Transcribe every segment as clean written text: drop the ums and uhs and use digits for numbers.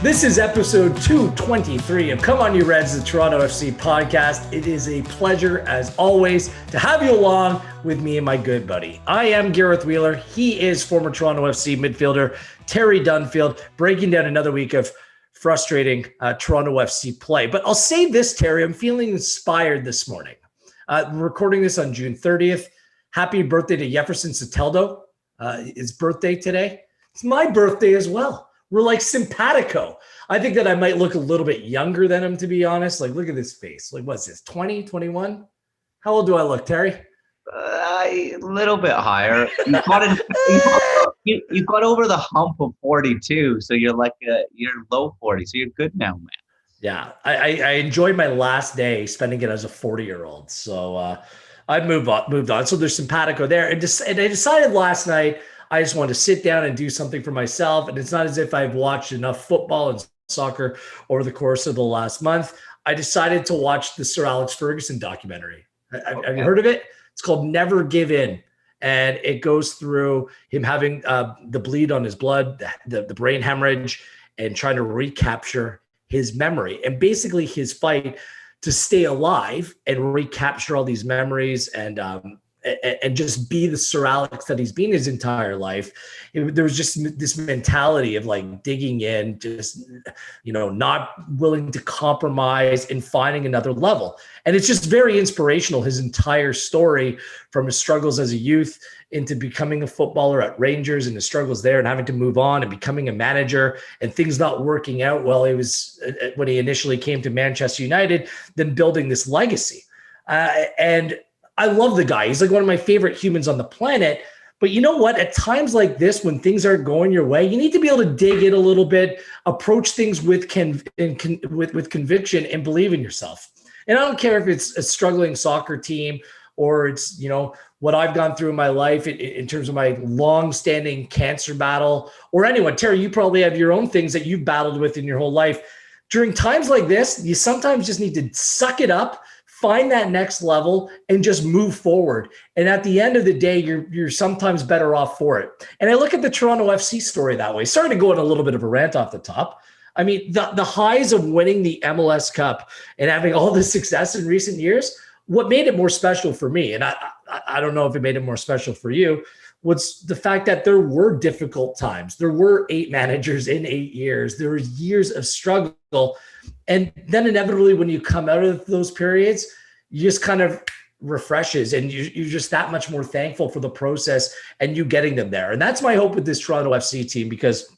This is episode 223 of Come On You Reds, the Toronto FC podcast. It is a pleasure, as always, to have you along with me and my good buddy. I am Gareth Wheeler. He is former Toronto FC midfielder Terry Dunfield, breaking down another week of frustrating Toronto FC play. But I'll say this, Terry, I'm feeling inspired this morning. We're recording this on June 30th. Happy birthday to Jefferson Soteldo. His birthday today. It's my birthday as well. We're like simpatico. I think that I might look a little bit younger than him, to be honest. Like, look at this face. Like, what's this, 20, 21? How old do I look, Terry? A little bit higher. You got over the hump of 42, so you're low 40, so you're good now, man. Yeah, I enjoyed my last day spending it as a 40-year-old. So I moved on. So there's simpatico there. And I decided last night I just wanted to sit down and do something for myself. And it's not as if I've watched enough football and soccer over the course of the last month. I decided to watch the Sir Alex Ferguson documentary. Have you heard of it? It's called Never Give In. And it goes through him having the bleed on his blood, the brain hemorrhage, and trying to recapture his memory and basically his fight to stay alive and recapture all these memories and just be the Sir Alex that he's been his entire life. There was just this mentality of like digging in, just, not willing to compromise and finding another level. And it's just very inspirational, his entire story from his struggles as a youth into becoming a footballer at Rangers and his struggles there and having to move on and becoming a manager and things not working out well. He was when he initially came to Manchester United, then building this legacy. And I love the guy. He's like one of my favorite humans on the planet. But you know what? At times like this, when things aren't going your way, you need to be able to dig in a little bit, approach things with conviction and believe in yourself. And I don't care if it's a struggling soccer team or it's, what I've gone through in my life in terms of my long-standing cancer battle or anyone. Terry, you probably have your own things that you've battled with in your whole life. During times like this, you sometimes just need to suck it up, find that next level and just move forward. And at the end of the day, you're sometimes better off for it. And I look at the Toronto FC story that way. Sorry to go on a little bit of a rant off the top. I mean, the highs of winning the MLS Cup and having all this success in recent years, what made it more special for me, and I don't know if it made it more special for you, was the fact that there were difficult times. There were 8 managers in 8 years. There were years of struggle. And then inevitably, when you come out of those periods, you just kind of refreshes and you're just that much more thankful for the process and you getting them there. And that's my hope with this Toronto FC team, because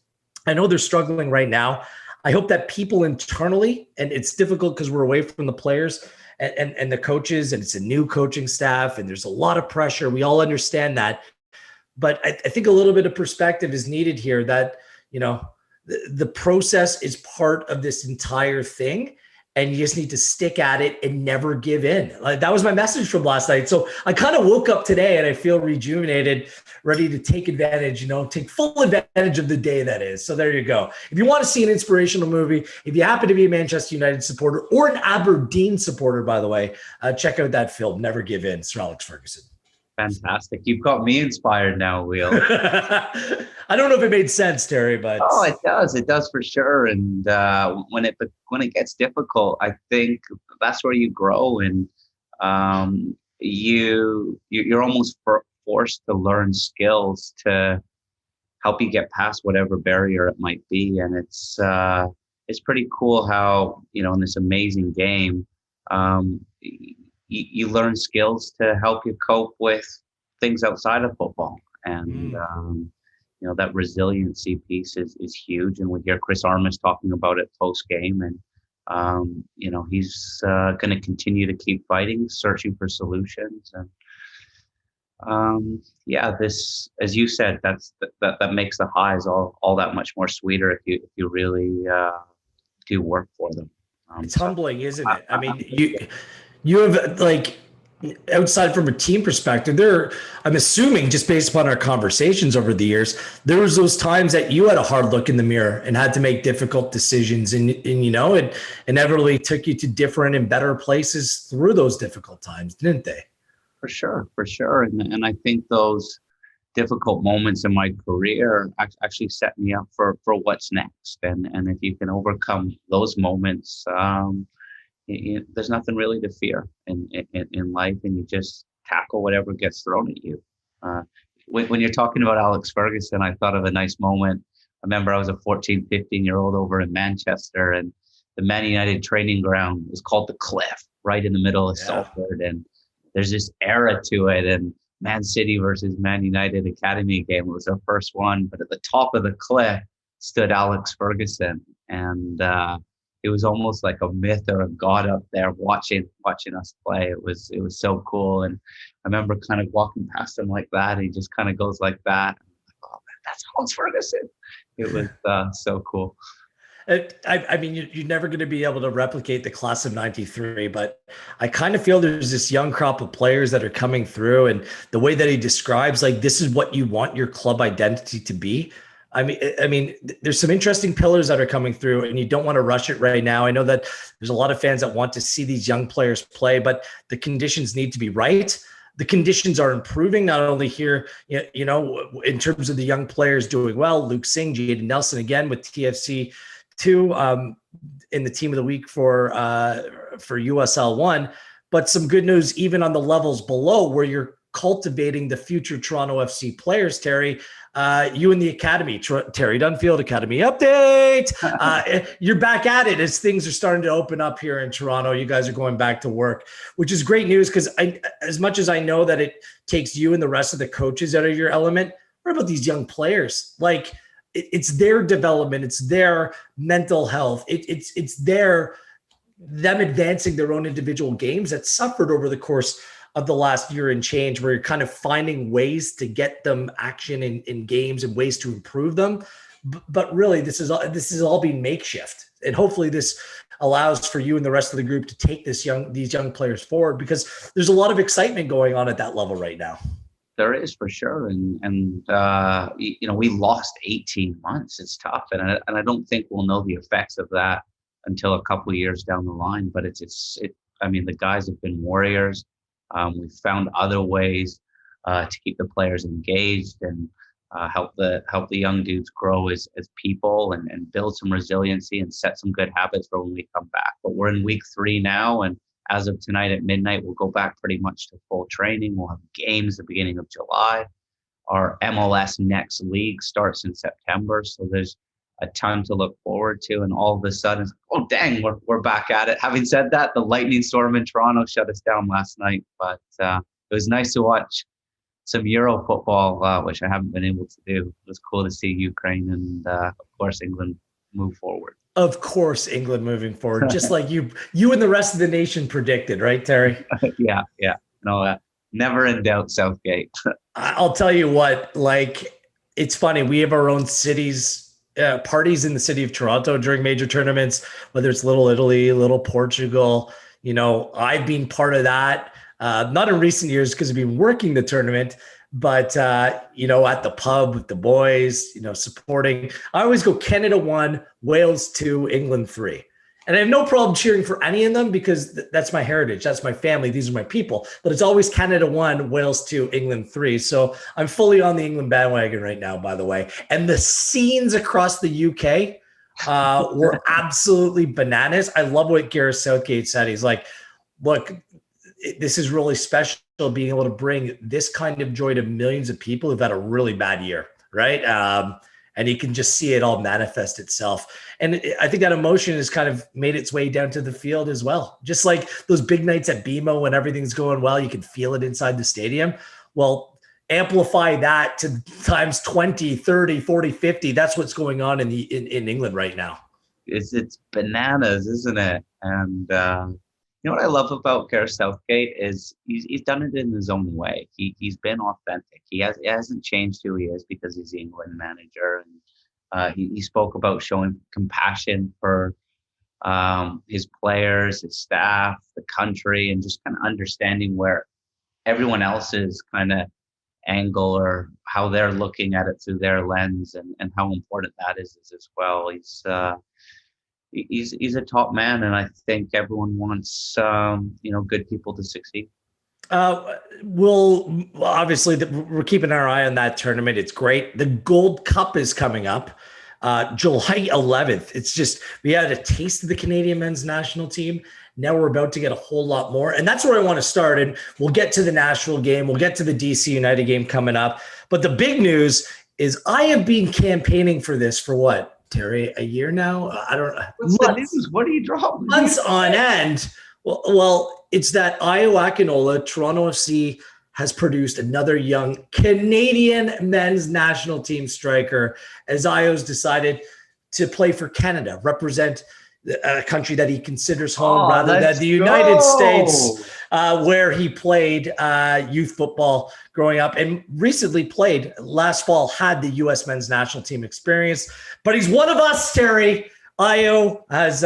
I know they're struggling right now. I hope that people internally, and it's difficult because we're away from the players and the coaches, and it's a new coaching staff, and there's a lot of pressure. We all understand that. But I think a little bit of perspective is needed here that, the process is part of this entire thing, and you just need to stick at it and never give in. Like, that was my message from last night. So I kind of woke up today and I feel rejuvenated, ready to take advantage, take full advantage of the day that is. So there you go. If you want to see an inspirational movie, if you happen to be a Manchester United supporter or an Aberdeen supporter, by the way, check out that film, Never Give In, Sir Alex Ferguson. Fantastic. You've got me inspired now, Will. I don't know if it made sense, Terry, but oh, it does. It does for sure. And when it gets difficult, I think that's where you grow, and you're almost forced to learn skills to help you get past whatever barrier it might be. And it's pretty cool how in this amazing game. You learn skills to help you cope with things outside of football. And, that resiliency piece is huge. And we hear Chris Armas talking about it post game. And, he's going to continue to keep fighting, searching for solutions. And this, as you said, that makes the highs all that much more sweeter if you really do work for them. It's humbling, isn't it? I mean, you have, like, outside from a team perspective, I'm assuming, just based upon our conversations over the years, there was those times that you had a hard look in the mirror and had to make difficult decisions, and it inevitably took you to different and better places through those difficult times, didn't they? For sure. And I think those difficult moments in my career actually set me up for what's next. And if you can overcome those moments, there's nothing really to fear in life, and you just tackle whatever gets thrown at you. Uh, when you're talking about Alex Ferguson, I thought of a nice moment. I remember I was a 14, 15-year-old over in Manchester, and the Man United training ground was called the Cliff, right in the middle of Salford. And there's this era to it. And Man City versus Man United Academy game was our first one. But at the top of the cliff stood Alex Ferguson. And it was almost like a myth or a god up there watching us play. It was so cool. And I remember kind of walking past him like that. And he just kind of goes like that. I'm like, oh, man, that's Alex Ferguson. It was so cool. I mean, you're never going to be able to replicate the class of '93, but I kind of feel there's this young crop of players that are coming through, and the way that he describes, like, this is what you want your club identity to be. I mean, there's some interesting pillars that are coming through, and you don't want to rush it right now. I know that there's a lot of fans that want to see these young players play, but the conditions need to be right. The conditions are improving, not only here, in terms of the young players doing well. Luke Singh, Jaden Nelson, again with TFC 2 in the team of the week for USL 1. But some good news even on the levels below, where you're cultivating the future Toronto FC players, Terry. You and the academy, Terry Dunfield Academy update. You're back at it as things are starting to open up here in Toronto. You guys are going back to work, which is great news, because as much as I know that it takes you and the rest of the coaches out of your element, what about these young players? Like, it's their development, it's their mental health, it's them advancing their own individual games that suffered over the course of the last year and change, where you're kind of finding ways to get them action in games and ways to improve them. But really, this is all being makeshift, and hopefully this allows for you and the rest of the group to take these young players forward, because there's a lot of excitement going on at that level right now. There is, for sure, and we lost 18 months. It's tough, and I don't think we'll know the effects of that until a couple of years down the line. But I mean, the guys have been warriors. We've found other ways to keep the players engaged and help the young dudes grow as people and build some resiliency and set some good habits for when we come back. But we're in week 3 now, and as of tonight at midnight, we'll go back pretty much to full training. We'll have games at the beginning of July. Our MLS Next League starts in September, so there's a ton to look forward to. And all of a sudden, oh dang, we're back at it. Having said that, the lightning storm in Toronto shut us down last night, but it was nice to watch some Euro football, which I haven't been able to do. It was cool to see Ukraine and, of course, England move forward. Of course, England moving forward, just like you and the rest of the nation predicted, right, Terry? Yeah. No, never in doubt, Southgate. I'll tell you what, like, it's funny. We have our own cities, parties in the city of Toronto during major tournaments, whether it's Little Italy, Little Portugal. I've been part of that, not in recent years because I've been working the tournament, but at the pub with the boys, supporting. I always go Canada 1, Wales 2, England 3. And I have no problem cheering for any of them, because that's my heritage. That's my family. These are my people. But it's always Canada 1, Wales 2, England 3. So I'm fully on the England bandwagon right now, by the way. And the scenes across the UK were absolutely bananas. I love what Gareth Southgate said. He's like, look, this is really special, being able to bring this kind of joy to millions of people who've had a really bad year, right? And you can just see it all manifest itself. And I think that emotion has kind of made its way down to the field as well. Just like those big nights at BMO when everything's going well, you can feel it inside the stadium. Well, amplify that to times 20, 30, 40, 50. That's what's going on in England right now. It's bananas, isn't it? And what I love about Gareth Southgate is he's done it in his own way. He's been authentic. He hasn't changed who he is because he's the England manager. And he spoke about showing compassion for his players, his staff, the country, and just kind of understanding where everyone else's kind of angle or how they're looking at it through their lens, and how important that is as well. He's a top man, and I think everyone wants good people to succeed. We'll obviously we're keeping our eye on that tournament. It's great. The Gold Cup is coming up, July 11th. It's just we had a taste of the Canadian men's national team. Now we're about to get a whole lot more, and that's where I want to start. And we'll get to the Nashville game. We'll get to the DC United game coming up. But the big news is I have been campaigning for this for what, Terry, a year now? I don't know. What's the news? What are you dropping? Months on end. Well, it's that Ayo Akinola, Toronto FC, has produced another young Canadian men's national team striker as Ayo's decided to play for Canada, represent a country that he considers home rather than the United States, where he played youth football growing up and recently played last fall, had the U.S. men's national team experience. But he's one of us, Terry. Ayo has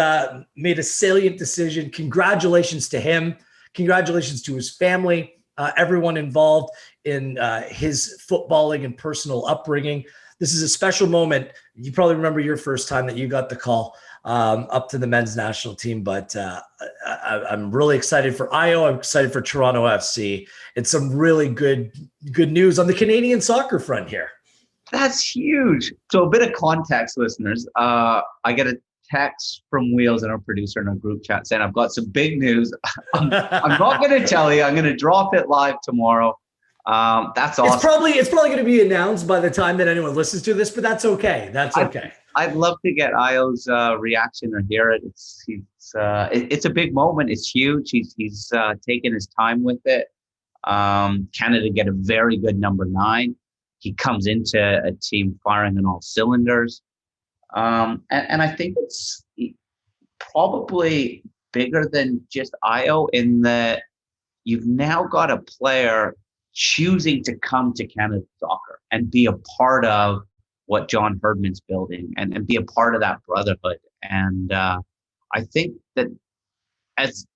made a salient decision. Congratulations to him. Congratulations to his family, everyone involved in his footballing and personal upbringing. This is a special moment. You probably remember your first time that you got the call up to the men's national team, but I'm really excited for Ayo. I'm excited for Toronto FC. It's some really good news on the Canadian soccer front here. That's huge. So a bit of context, listeners. I get a text from Wheels and our producer in our group chat saying, I've got some big news. I'm not going to tell you. I'm going to drop it live tomorrow. That's awesome. It's probably going to be announced by the time that anyone listens to this, but that's okay. That's okay. I'd love to get Ayo's reaction or hear it. It's a big moment. It's huge. He's taken his time with it. Canada get a very good number 9. He comes into a team firing on all cylinders. And I think it's probably bigger than just Ayo in that you've now got a player choosing to come to Canada soccer and be a part of what John Herdman's building and be a part of that brotherhood. And I think that it's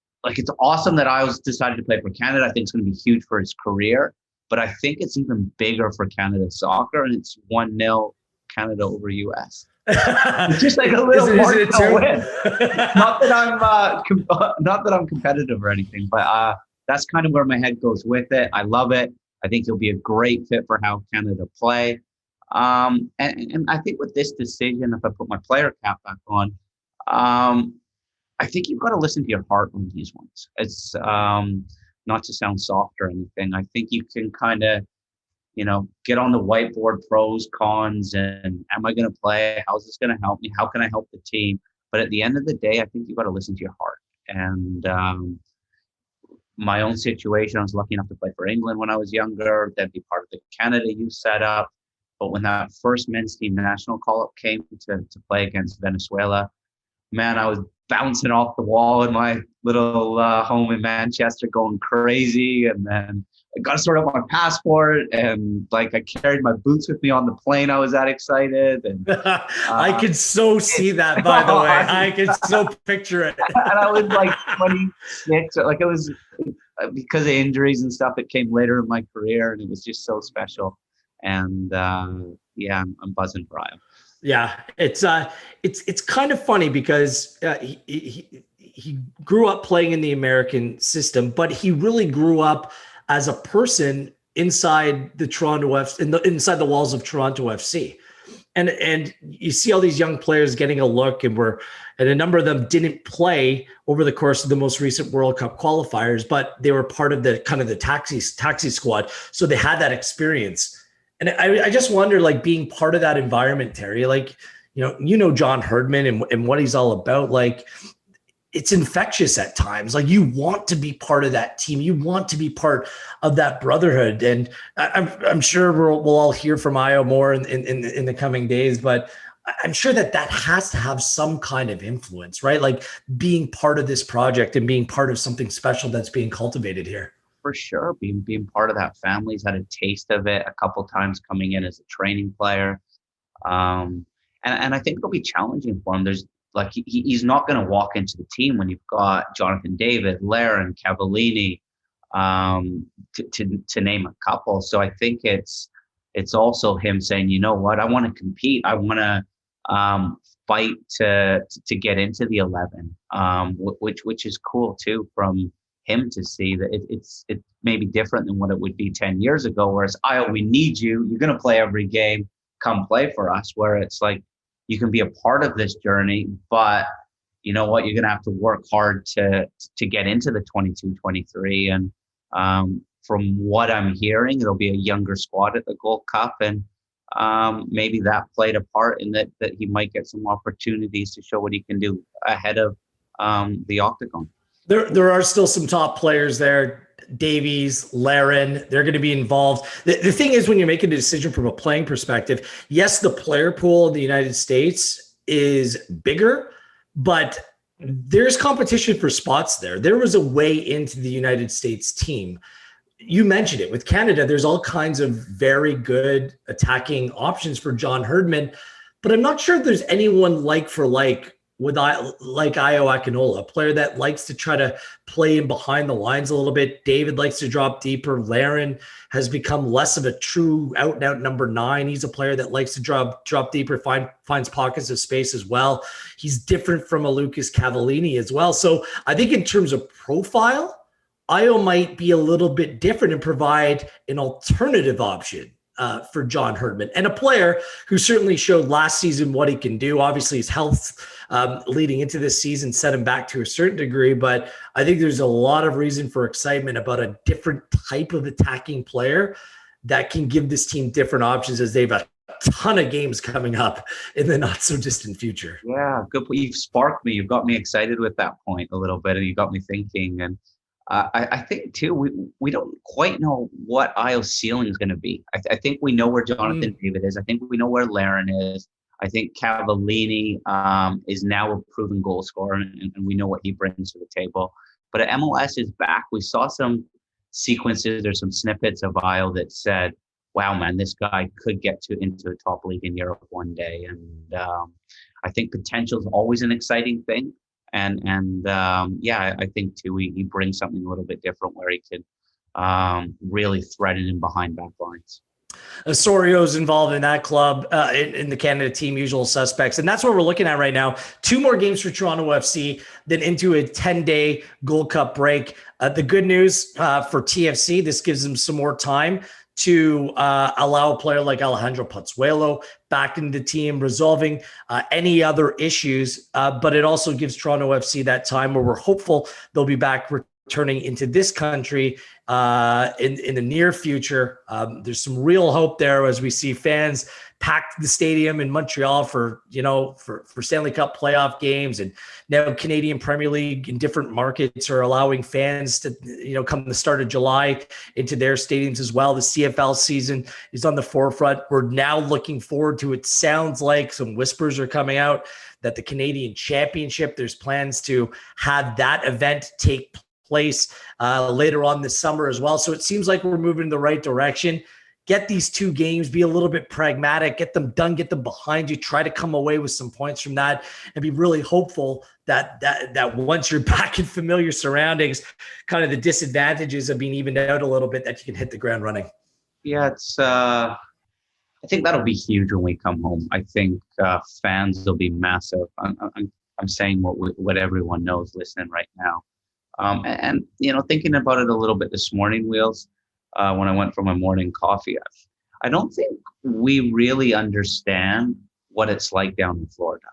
awesome that Ayo's decided to play for Canada. I think it's going to be huge for his career. But I think it's even bigger for Canada soccer, and it's 1-0 Canada over US. It's just like a little marginal win. Not that I'm competitive or anything, but that's kind of where my head goes with it. I love it. I think he'll be a great fit for how Canada play. And I think with this decision, if I put my player cap back on, I think you've got to listen to your heart on these ones. It's not to sound soft or anything. I think you can kind of, get on the whiteboard, pros, cons, and am I going to play? How's this going to help me? How can I help the team? But at the end of the day, I think you've got to listen to your heart. And my own situation, I was lucky enough to play for England when I was younger, then be part of the Canada youth setup. But when that first men's team national call-up came to play against Venezuela, man, I was bouncing off the wall in my little home in Manchester, going crazy. And then I got to sort out my passport, and I carried my boots with me on the plane. I was that excited. And I could so see that, by the way. I could so picture it. And I was 26. It was because of injuries and stuff. It came later in my career, and it was just so special. And I'm buzzing for Ayo. Yeah, it's kind of funny because he grew up playing in the American system, but he really grew up as a person inside the Toronto FC, inside the walls of Toronto FC, and you see all these young players getting a look, and a number of them didn't play over the course of the most recent World Cup qualifiers, but they were part of the kind of the taxi squad, so they had that experience. And I just wonder, being part of that environment, Terry, John Herdman and what he's all about, it's infectious at times. You want to be part of that team. You want to be part of that brotherhood. And I'm sure we'll all hear from Ayo more in the coming days, but I'm sure that has to have some kind of influence, right? Being part of this project and being part of something special that's being cultivated here. For sure, being part of that family. He's had a taste of it a couple times coming in as a training player, and I think it'll be challenging for him. There's he's not going to walk into the team when you've got Jonathan David, Laren, Cavallini, to name a couple. So I think it's also him saying, you know what, I want to compete. I want to fight to get into the 11, which is cool too from him to see that it's maybe different than what it would be 10 years ago, whereas Ayo, we need you. You're going to play every game. Come play for us. Where it's like you can be a part of this journey, but you know what? You're going to have to work hard to get into the 22, 23. And from what I'm hearing, it'll be a younger squad at the Gold Cup, and maybe that played a part in that he might get some opportunities to show what he can do ahead of the Octagon. There are still some top players there. Davies, Laren, they're going to be involved. The thing is, when you're making a decision from a playing perspective, yes, the player pool in the United States is bigger, but there's competition for spots there. There was a way into the United States team. You mentioned it with Canada. There's all kinds of very good attacking options for John Herdman, but I'm not sure there's anyone like for like like Ayo Akinola, a player that likes to try to play in behind the lines a little bit. David likes to drop deeper. Laren has become less of a true out and out number 9. He's a player that likes to drop deeper, finds pockets of space as well. He's different from a Lucas Cavallini as well. So I think in terms of profile, Ayo might be a little bit different and provide an alternative option for John Herdman, and a player who certainly showed last season what he can do. Obviously, his health leading into this season set him back to a certain degree, but I think there's a lot of reason for excitement about a different type of attacking player that can give this team different options, as they've a ton of games coming up in the not so distant future. Yeah, good. You've sparked me. You've got me excited with that point a little bit, and you got me thinking. And I think too, we don't quite know what Ayo's ceiling is going to be. I think we know where Jonathan David is. I think we know where Laren is. I think Cavallini is now a proven goal scorer, and we know what he brings to the table. But MLS is back. We saw some sequences or some snippets of Ayo that said, wow, man, this guy could get into a top league in Europe one day. And I think potential is always an exciting thing. And yeah, I think too, he brings something a little bit different where he could really threaten in behind back lines. Osorio's involved in that club, in the Canada team, usual suspects. And that's what we're looking at right now. 2 more games for Toronto FC, then into a 10-day Gold Cup break. The good news for TFC, this gives them some more time to allow a player like Alejandro Pozuelo back into the team, resolving any other issues. But it also gives Toronto FC that time where we're hopeful they'll be back returning into this country in the near future. There's some real hope there as we see fans pack the stadium in Montreal for Stanley Cup playoff games, and now Canadian Premier League in different markets are allowing fans to come the start of July into their stadiums as well. The CFL season is on the forefront. We're now looking forward to, it sounds like some whispers are coming out that the Canadian Championship, there's plans to have that event take place later on this summer as well. So it seems like we're moving in the right direction. Get these 2 games, be a little bit pragmatic, get them done, get them behind you, try to come away with some points from that, and be really hopeful that once you're back in familiar surroundings, kind of the disadvantages of being evened out a little bit, that you can hit the ground running. Yeah, it's I think that'll be huge when we come home. I think fans will be massive. I'm saying what everyone knows listening right now. And thinking about it a little bit this morning, Wheels, when I went for my morning coffee, I don't think we really understand what it's like down in Florida.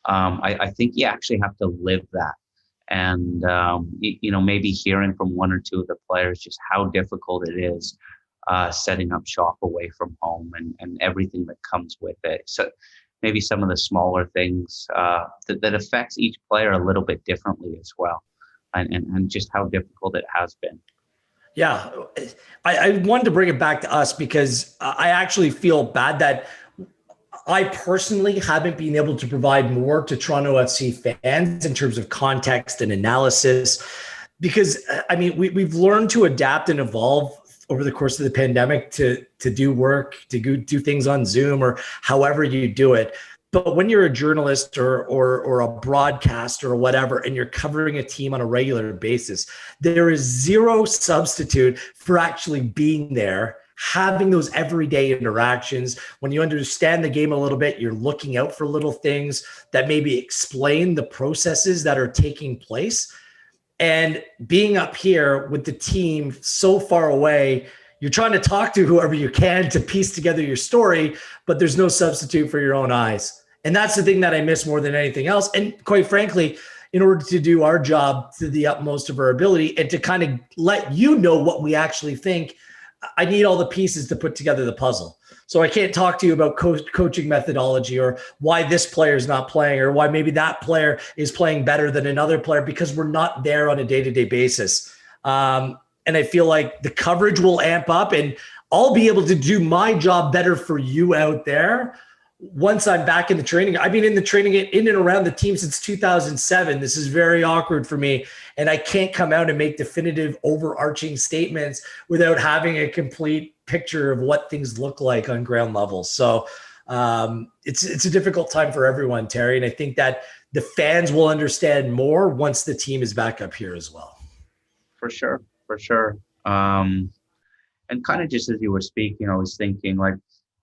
I think you actually have to live that. And, maybe hearing from 1 or 2 of the players just how difficult it is setting up shop away from home and everything that comes with it. So maybe some of the smaller things that affects each player a little bit differently as well. And just how difficult it has been. Yeah, I wanted to bring it back to us because I actually feel bad that I personally haven't been able to provide more to Toronto FC fans in terms of context and analysis, because we've learned to adapt and evolve over the course of the pandemic to do work, to do things on Zoom or however you do it. But when you're a journalist or a broadcaster or whatever, and you're covering a team on a regular basis, there is zero substitute for actually being there, having those everyday interactions. When you understand the game a little bit, you're looking out for little things that maybe explain the processes that are taking place. And being up here with the team so far away, you're trying to talk to whoever you can to piece together your story, but there's no substitute for your own eyes. And that's the thing that I miss more than anything else. And quite frankly, in order to do our job to the utmost of our ability and to kind of let you know what we actually think, I need all the pieces to put together the puzzle. So I can't talk to you about coaching methodology or why this player is not playing or why maybe that player is playing better than another player because we're not there on a day-to-day basis. And I feel like the coverage will amp up and I'll be able to do my job better for you out there once I'm back in the training. I've been in the training in and around the team since 2007. This is very awkward for me. And I can't come out and make definitive overarching statements without having a complete picture of what things look like on ground level. So it's a difficult time for everyone, Terry. And I think that the fans will understand more once the team is back up here as well. For sure. And kind of just as you were speaking, I was thinking like,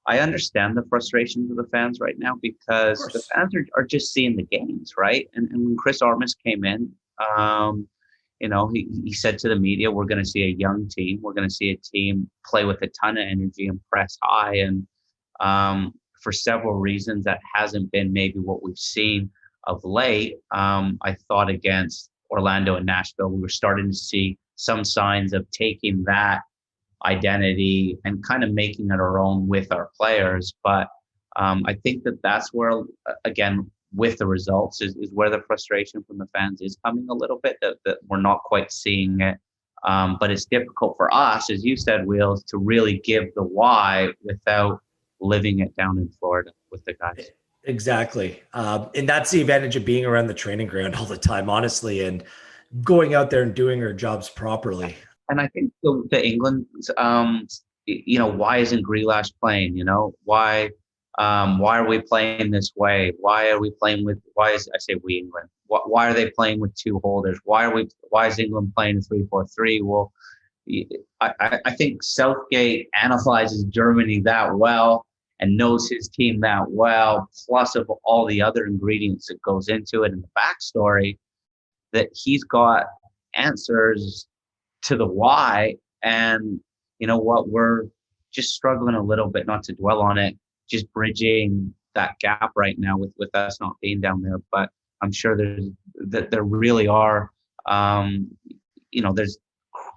I understand the frustrations of the fans right now because the fans are just seeing the games, right? And when Chris Armas came in, he said to the media, we're going to see a young team. We're going to see a team play with a ton of energy and press high. And for several reasons, that hasn't been maybe what we've seen of late. I thought against Orlando and Nashville, we were starting to see some signs of taking that identity and kind of making it our own with our players. But I think that's where, again, with the results is where the frustration from the fans is coming a little bit, that we're not quite seeing it. But it's difficult for us, as you said, Wheels, to really give the why without living it down in Florida with the guys. Exactly. And that's the advantage of being around the training ground all the time, honestly, and going out there and doing our jobs properly. And I think the England, why isn't Grealish playing? Why are we playing this way? Why are we playing with? I say we England? Why are they playing with two holders? Why is England playing 3-4-3? Well, I think Southgate analyzes Germany that well and knows his team that well, plus of all the other ingredients that goes into it and the backstory, that he's got answers to the why. And you know what, we're just struggling a little bit, not to dwell on it, just bridging that gap right now with us not being down there. But I'm sure there really are, there's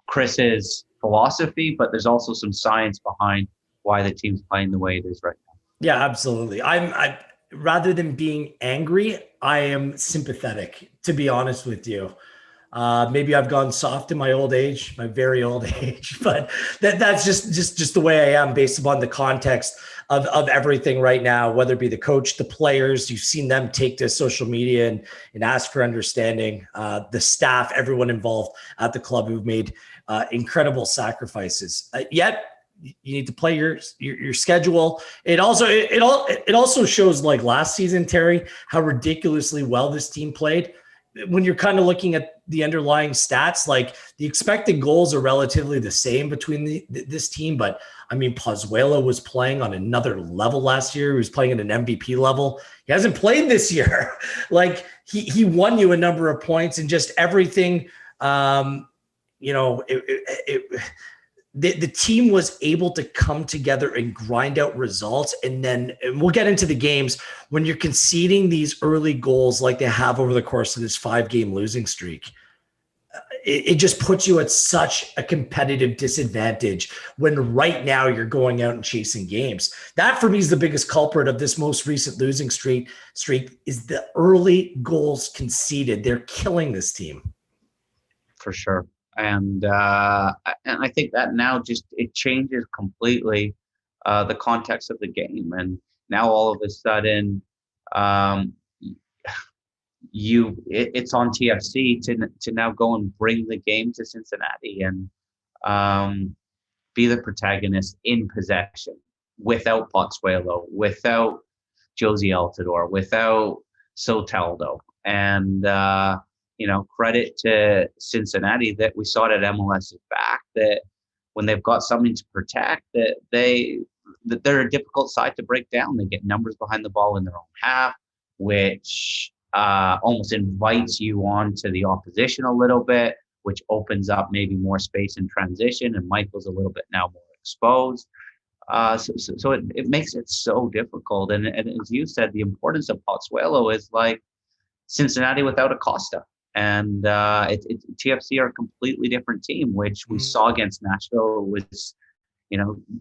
Chris's philosophy, but there's also some science behind why the team's playing the way it is right now. Yeah, absolutely. I rather than being angry, I am sympathetic, to be honest with you. Maybe I've gone soft in my old age, my very old age, but that's just the way I am based upon the context of everything right now, whether it be the coach, the players. You've seen them take to social media and ask for understanding, the staff, everyone involved at the club who've made incredible sacrifices. Yet you need to play your schedule. It also shows, like last season, Terry, how ridiculously well this team played. When you're kind of looking at the underlying stats, like the expected goals are relatively the same between this team. But I mean, Pozuelo was playing on another level last year. He was playing at an MVP level. He hasn't played this year. Like he won you a number of points and just everything. The team was able to come together and grind out results. And we'll get into the games when you're conceding these early goals like they have over the course of this 5-game losing streak. It just puts you at such a competitive disadvantage when right now you're going out and chasing games. That for me is the biggest culprit of this most recent losing streak is the early goals conceded. They're killing this team. For sure. And I think that now it changes completely the context of the game. And now all of a sudden, it's on TFC to now go and bring the game to Cincinnati and be the protagonist in possession without Pozuelo, without Josie Altidore, without Soteldo. And credit to Cincinnati that we saw it at MLS's back, that when they've got something to protect, that they're a difficult side to break down. They get numbers behind the ball in their own half, which almost invites you on to the opposition a little bit, which opens up maybe more space in transition. And Michael's a little bit now more exposed. So it makes it so difficult. And as you said, the importance of Pozuelo is like Cincinnati without Acosta. And TFC are a completely different team, which we saw against Nashville. Was,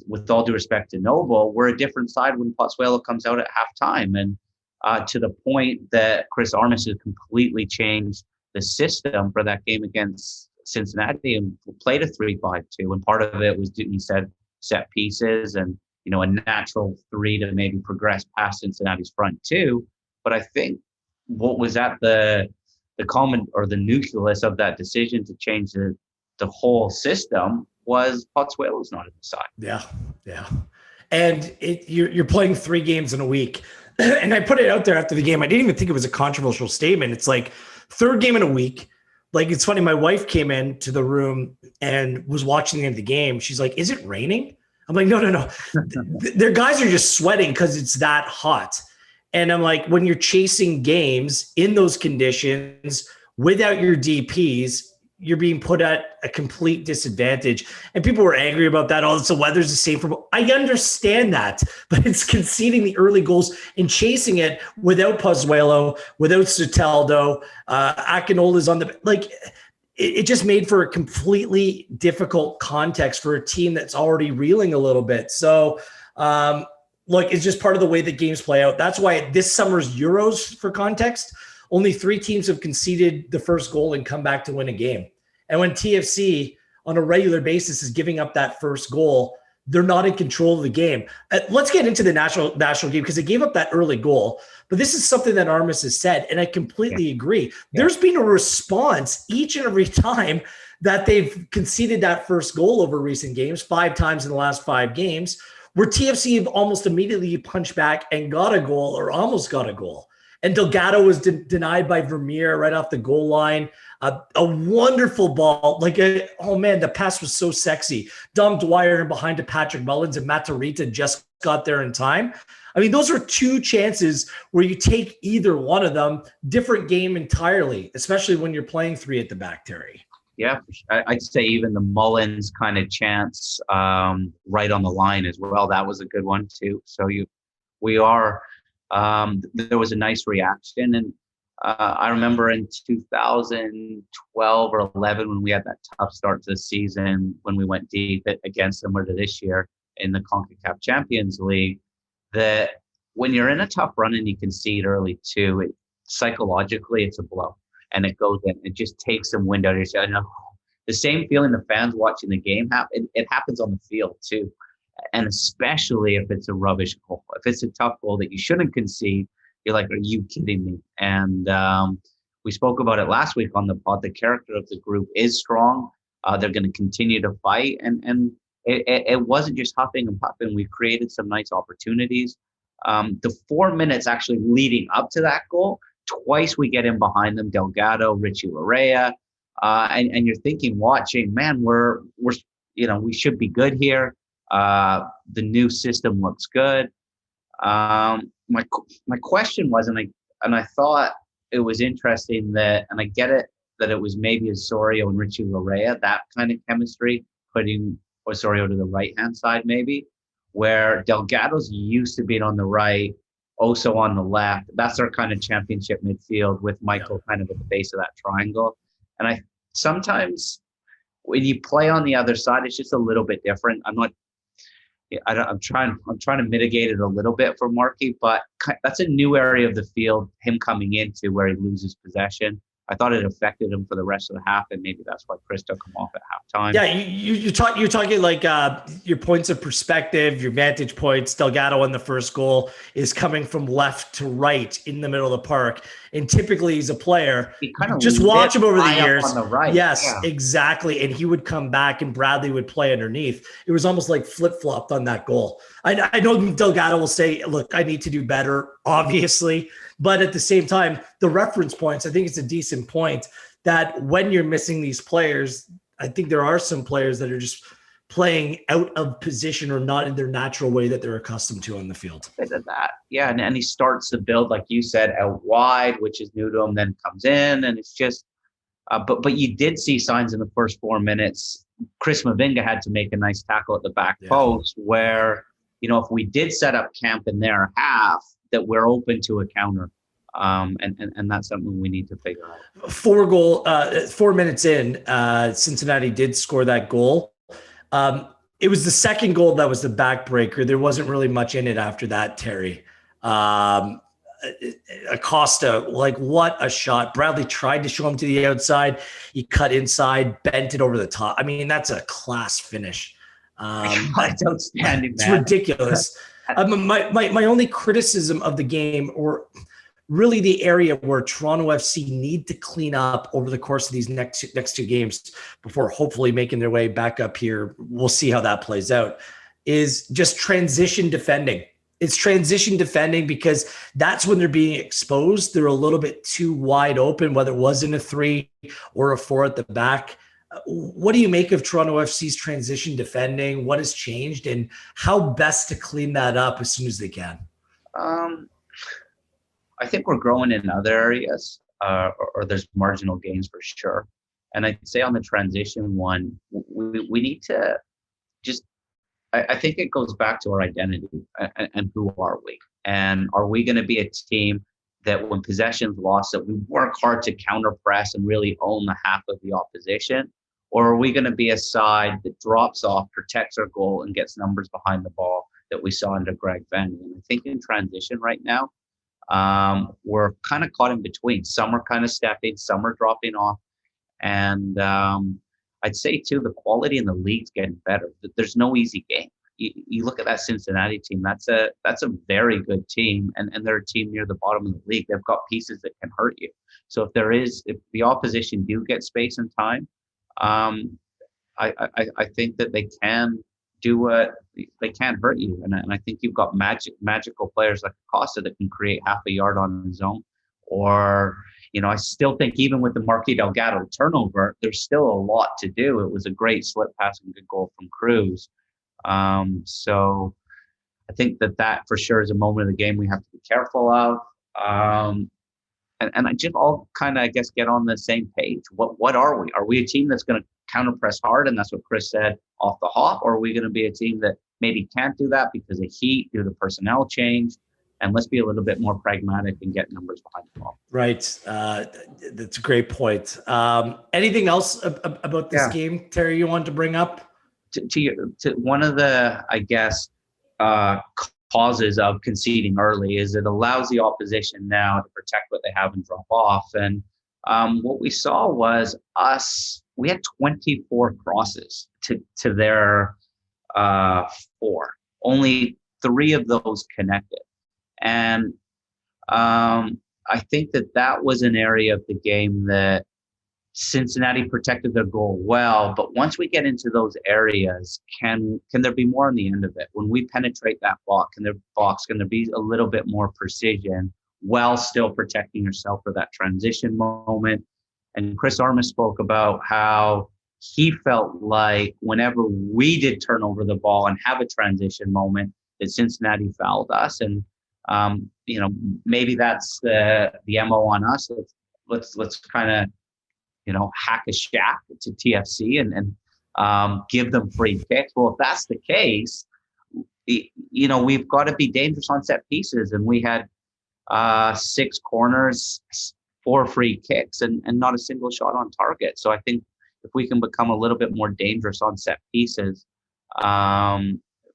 with all due respect to Noble, we're a different side when Pozuelo comes out at halftime. And to the point that Chris Armas has completely changed the system for that game against Cincinnati and played a 3-5-2. And part of it was, he said, set pieces and, a natural three to maybe progress past Cincinnati's front two. But I think what was at the common or the nucleus of that decision to change the whole system was Pozuelo's not in the side. Yeah. And you're playing 3 games in a week. And I put it out there after the game. I didn't even think it was a controversial statement. It's like 3rd game in a week. Like, it's funny. My wife came into the room and was watching the end of the game. She's like, "Is it raining?" I'm like, no. Their guys are just sweating because it's that hot. And I'm like, when you're chasing games in those conditions without your DPs, you're being put at a complete disadvantage. And people were angry about that. Oh, the weather's the same for. I understand that, but it's conceding the early goals and chasing it without Pozuelo, without Soteldo. Akinola's on the like. It just made for a completely difficult context for a team that's already reeling a little bit. So, look, it's just part of the way that games play out. That's why this summer's Euros, for context, only 3 teams have conceded the first goal and come back to win a game. And when TFC on a regular basis is giving up that first goal, they're not in control of the game. Let's get into the national game because they gave up that early goal. But this is something that Armas has said, and I completely agree. There's been a response each and every time that they've conceded that first goal over recent games, 5 times in the last 5 games, where TFC have almost immediately punched back and got a goal or almost got a goal. And Delgado was denied by Vermeer right off the goal line. A wonderful ball. The pass was so sexy. Dom Dwyer in behind to Patrick Mullins, and Matarrita just got there in time. I mean, those are 2 chances where you take either one of them, different game entirely, especially when you're playing 3 at the back, Terry. Yeah, I'd say even the Mullins kind of chance right on the line as well. That was a good one too. So there was a nice reaction. And I remember in 2012 or 11 when we had that tough start to the season, when we went deep against similar to this year in the CONCACAF Champions League, that when you're in a tough run and you concede early too, psychologically it's a blow and it goes in. It just takes some wind out of your sail. I know the same feeling the fans watching the game have. It happens on the field too. And especially if it's a rubbish goal, if it's a tough goal that you shouldn't concede, you're like, are you kidding me? And we spoke about it last week on the pod. The character of the group is strong. They're going to continue to fight. And it wasn't just huffing and puffing. We created some nice opportunities. The 4 minutes actually leading up to that goal, twice we get in behind them, Delgado, Richie Larea. And you're thinking, watching, man, we should be good here. The new system looks good. My question was, and I thought it was interesting that, and I get it, that it was maybe Osorio and Richie Larea, that kind of chemistry, putting Osorio to the right-hand side maybe, where Delgado's used to being on the right, Oso on the left. That's our kind of championship midfield with Michael kind of at the base of that triangle. And I sometimes when you play on the other side, it's just a little bit different. I'm trying to mitigate it a little bit for Markey, but that's a new area of the field, him coming into where he loses possession. I thought it affected him for the rest of the half, and maybe that's why Chris took him off at halftime. Yeah, you're talking like your points of perspective, your vantage points. Delgado on the first goal is coming from left to right in the middle of the park, and typically he's a player. He kind of just watch him over the years. On the right. Yes, exactly, and he would come back, and Bradley would play underneath. It was almost like flip flopped on that goal. I know Delgado will say, "Look, I need to do better," obviously. But at the same time, the reference points, I think it's a decent point that when you're missing these players, I think there are some players that are just playing out of position or not in their natural way that they're accustomed to on the field. Bit of that, yeah, and he starts to build, like you said, out wide, which is new to him. Then comes in, and it's just. But you did see signs in the first 4 minutes. Chris Mavinga had to make a nice tackle at the back post where, if we did set up camp in their half, that we're open to a counter. And that's something we need to figure out. 4 minutes in, Cincinnati did score that goal. It was the second goal that was the backbreaker. There wasn't really much in it after that, Terry. Acosta, like, what a shot. Bradley tried to show him to the outside. He cut inside, bent it over the top. I mean, that's a class finish. That's outstanding, it's ridiculous. My only criticism of the game, or really the area where Toronto FC need to clean up over the course of these next two games before hopefully making their way back up here, we'll see how that plays out, is just transition defending. It's transition defending because that's when they're being exposed. They're a little bit too wide open, whether it was in a 3 or a 4 at the back. What do you make of Toronto FC's transition defending? What has changed, and how best to clean that up as soon as they can? I think we're growing in other areas, or there's marginal gains for sure. And I'd say on the transition one, we need to just, I think it goes back to our identity and who are we? And are we going to be a team that when possession's lost, that we work hard to counter press and really own the half of the opposition? Or are we going to be a side that drops off, protects our goal, and gets numbers behind the ball that we saw under Greg Van? And I think in transition right now, we're kind of caught in between. Some are kind of stepping, some are dropping off. And I'd say, too, the quality in the league's getting better. There's no easy game. You look at that Cincinnati team, that's a very good team, and they're a team near the bottom of the league. They've got pieces that can hurt you. So if the opposition do get space and time, I think that they can they can hurt you. And I think you've got magical players like Acosta that can create half a yard on his own. Or, I still think even with the Marquis Delgado turnover, there's still a lot to do. It was a great slip pass and good goal from Cruz. So I think that for sure is a moment of the game we have to be careful of. And I just all kind of, I guess, get on the same page. What are we? Are we a team that's going to counter press hard? And that's what Chris said off the hop. Or are we going to be a team that maybe can't do that because of heat, due to personnel change? And let's be a little bit more pragmatic and get numbers behind the ball. Right. That's a great point. Anything else about this game, Terry, you want to bring up? To one of the, I guess, causes of conceding early is it allows the opposition now to protect what they have and drop off. And what we saw was we had 24 crosses to their 4. Only 3 of those connected. And I think that was an area of the game that Cincinnati protected their goal well, but once we get into those areas, can there be more on the end of it? When we penetrate that box, can there be a little bit more precision while still protecting yourself for that transition moment? And Chris Armas spoke about how he felt like whenever we did turn over the ball and have a transition moment, that Cincinnati fouled us. And maybe that's the MO on us. Let's kind of hack a shack to TFC and give them free kicks. Well, if that's the case, we've got to be dangerous on set pieces. And we had 6 corners, 4 free kicks, and not a single shot on target. So I think if we can become a little bit more dangerous on set pieces,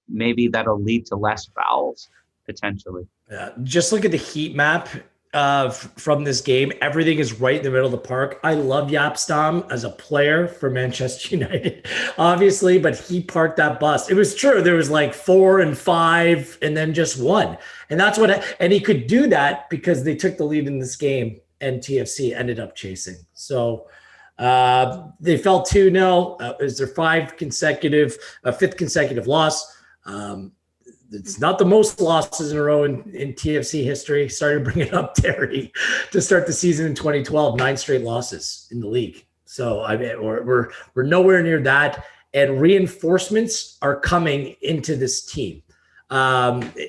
maybe that'll lead to less fouls potentially. Yeah, just look at the heat map from this game. Everything is right in the middle of the park. I love Yapstam as a player for Manchester United, obviously, but he parked that bus. It was true. There was like 4 and 5 and then just 1. And and he could do that because they took the lead in this game and TFC ended up chasing. So they fell 2-0. Is their 5th consecutive loss. It's not the most losses in a row in TFC history. Started bringing up Terry to start the season in 2012, 9 straight losses in the league. So I mean, we're nowhere near that. and reinforcements are coming into this team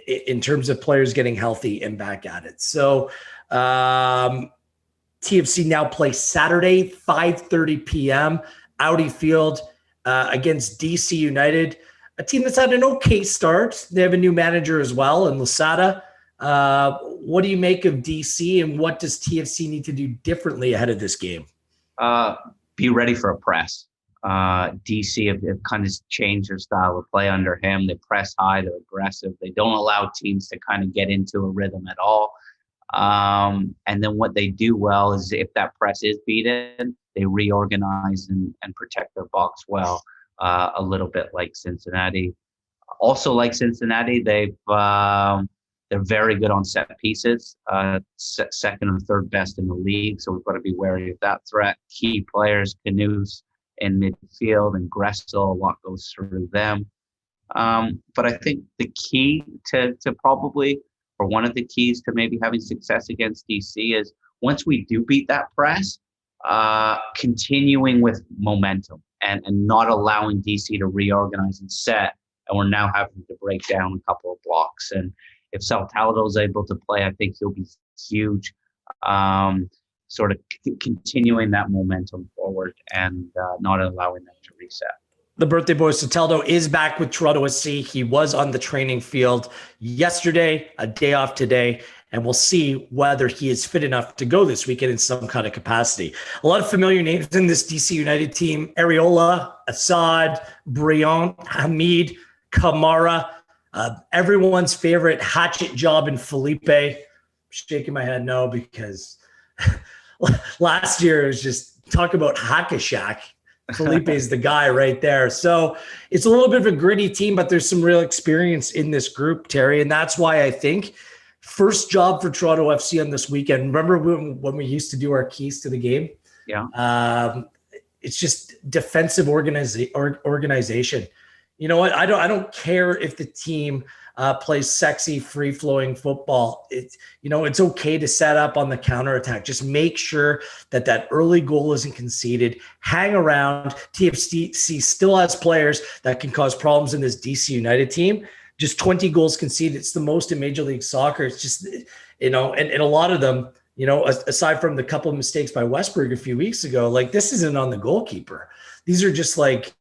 in terms of players getting healthy and back at it. So TFC now plays Saturday, 5:30 p.m. Audi Field against DC United, a team that's had an okay start. They have a new manager as well in Lasada. What do you make of DC, and what does TFC need to do differently ahead of this game? Be ready for a press. DC have kind of changed their style of play under him. They press high, they're aggressive. They don't allow teams to kind of get into a rhythm at all. And then what they do well is if that press is beaten, they reorganize and protect their box well, a little bit like Cincinnati. Also like Cincinnati, they're very good on set pieces, second and third best in the league. So we've got to be wary of that threat. Key players, Canoes in midfield and Gressel, a lot goes through them. But I think the key to probably, or one of the keys to maybe having success against DC is once we do beat that press, continuing with momentum and not allowing DC to reorganize and set. And we're now having to break down a couple of blocks. And if Saltado is able to play, I think he'll be huge. Sort of continuing that momentum forward and not allowing them to reset. The birthday boy Soteldo is back with Toronto SC. He was on the training field yesterday, a day off today, and we'll see whether he is fit enough to go this weekend in some kind of capacity. A lot of familiar names in this DC United team: Ariola, Assad, Briand, Hamid, Kamara, everyone's favorite hatchet job in Felipe. I'm shaking my head no, because last year it was just talk about hack-a-shack. Felipe is the guy right there. So it's a little bit of a gritty team, but there's some real experience in this group, Terry. And that's why I think first job for Toronto FC on this weekend. Remember when we used to do our keys to the game? Yeah. It's just defensive organization. You know what? I don't care if the team plays sexy, free-flowing football. It's okay to set up on the counterattack. Just make sure that early goal isn't conceded. Hang around. TFC still has players that can cause problems in this DC United team. Just 20 goals conceded. It's the most in Major League Soccer. It's just, and a lot of them, aside from the couple of mistakes by Westberg a few weeks ago, like this isn't on the goalkeeper. These are just like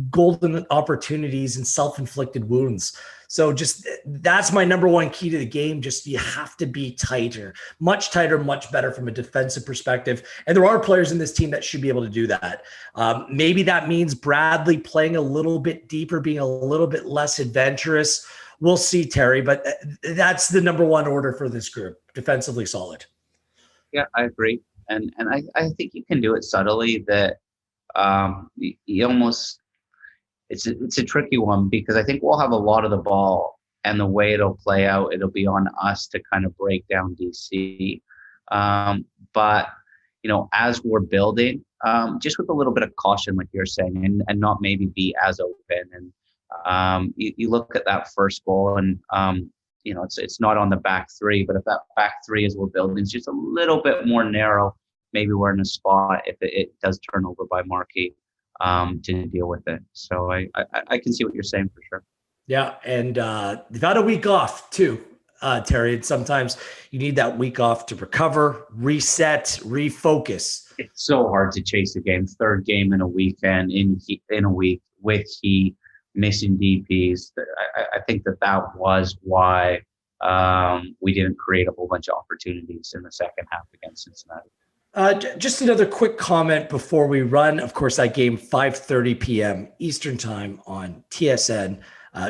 golden opportunities and self-inflicted wounds. So just that's my number one key to the game. Just you have to be tighter, much better from a defensive perspective. And there are players in this team that should be able to do that. Maybe that means Bradley playing a little bit deeper, being a little bit less adventurous. We'll see, Terry, but that's the number one order for this group, defensively solid. Yeah, I agree. And I think you can do it subtly that you almost, it's a tricky one because I think we'll have a lot of the ball, and the way it'll play out, it'll be on us to kind of break down DC. But as we're building, just with a little bit of caution, like you're saying, and not maybe be as open. And you look at that first goal, and it's not on the back three, but if that back three as we're building is just a little bit more narrow, maybe we're in a spot if it does turn over by Markey to deal with it. So I can see what you're saying for sure. Yeah, and they've had a week off too, Terry. And sometimes you need that week off to recover, reset, refocus. It's so hard to chase a game. Third game in a weekend, in a week with Heat, missing DPs. I think that was why we didn't create a whole bunch of opportunities in the second half against Cincinnati. Just another quick comment before we run. Of course, that game 5:30 p.m. Eastern time on TSN.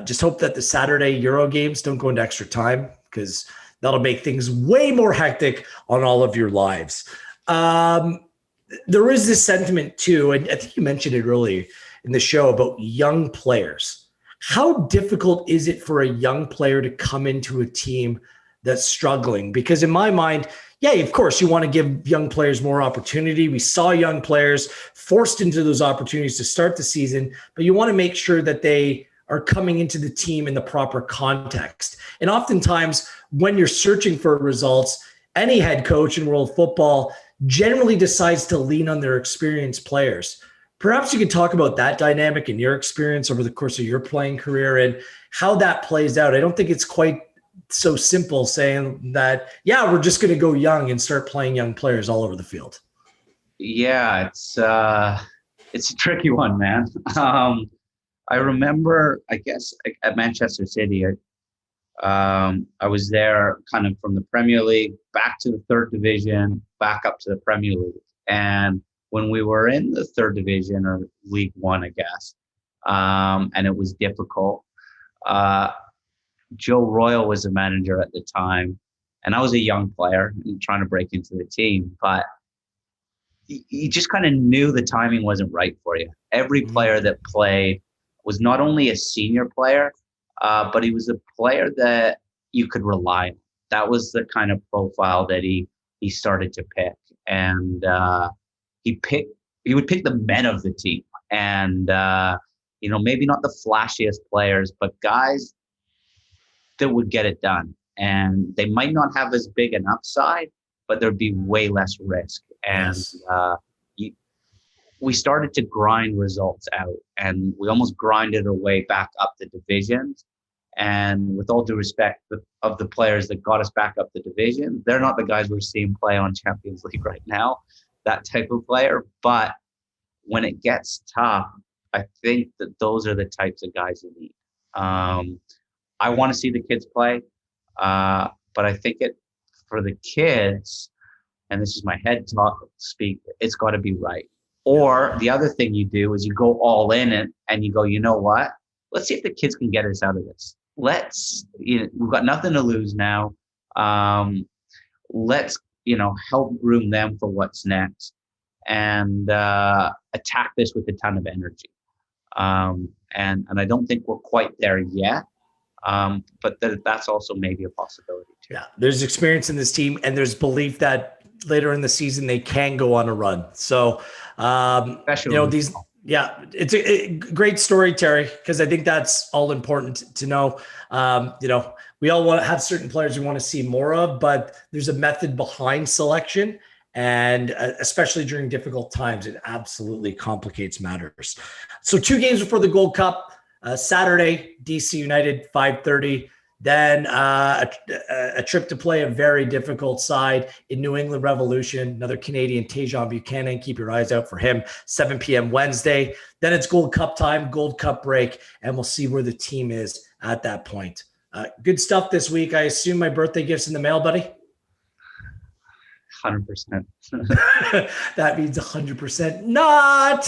Just hope that the Saturday Euro games don't go into extra time, because that'll make things way more hectic on all of your lives. There is this sentiment too, and I think you mentioned it earlier in the show, about young players. How difficult is it for a young player to come into a team that's struggling? Because in my mind, yeah, of course, you want to give young players more opportunity. We saw young players forced into those opportunities to start the season, but you want to make sure that they are coming into the team in the proper context. And oftentimes, when you're searching for results, any head coach in world football generally decides to lean on their experienced players. Perhaps you could talk about that dynamic and your experience over the course of your playing career and how that plays out. I don't think it's quite so simple saying that, yeah, we're just going to go young and start playing young players all over the field. Yeah, it's a tricky one, man. I remember, I guess, at Manchester City, I was there kind of from the Premier League back to the third division, back up to the Premier League. And when we were in the third division or League One, I guess, and it was difficult, Joe Royal was the manager at the time. And I was a young player and trying to break into the team. But you just kind of knew the timing wasn't right for you. Every player that played was not only a senior player, but he was a player that you could rely on. That was the kind of profile that he started to pick. And he would pick the men of the team. And, maybe not the flashiest players, but guys that would get it done. And they might not have as big an upside, but there'd be way less risk. And we started to grind results out, and we almost grinded our way back up the divisions. And with all due respect of the players that got us back up the division, they're not the guys we're seeing play on Champions League right now, that type of player. But when it gets tough, I think that those are the types of guys you need. I want to see the kids play, but I think for the kids, and this is my head speak, it's got to be right. Or the other thing you do is you go all in and you go, you know what? Let's see if the kids can get us out of this. We've got nothing to lose now. Let's, help groom them for what's next and attack this with a ton of energy. And I don't think we're quite there yet. But that's also maybe a possibility too. Yeah, there's experience in this team, and there's belief that later in the season they can go on a run. So, it's a great story, Terry, because I think that's all important to know. We all want to have certain players we want to see more of, but there's a method behind selection. And especially during difficult times, it absolutely complicates matters. So 2 games before the Gold Cup. Saturday, DC United, 5:30. Then a trip to play a very difficult side in New England Revolution. Another Canadian, Tajon Buchanan. Keep your eyes out for him. 7 p.m. Wednesday. Then it's Gold Cup time, Gold Cup break, and we'll see where the team is at that point. Good stuff this week. I assume my birthday gift's in the mail, buddy? 100%. That means 100% not.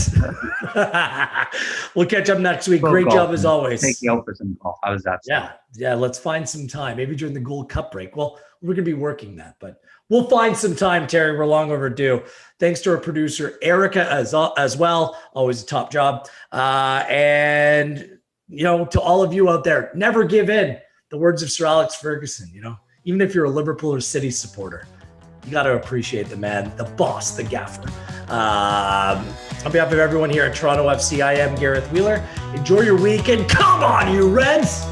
We'll catch up next week. Great job as always. Take you out for some golf. How does that sound? Yeah. Let's find some time. Maybe during the Gold Cup break. Well, we're going to be working that, but we'll find some time, Terry. We're long overdue. Thanks to our producer, Erica, as well. Always a top job. And, to all of you out there, never give in. The words of Sir Alex Ferguson, even if you're a Liverpool or City supporter, you got to appreciate the man, the boss, the gaffer. On behalf of everyone here at Toronto FC, I am Gareth Wheeler. Enjoy your weekend. Come on, you Reds!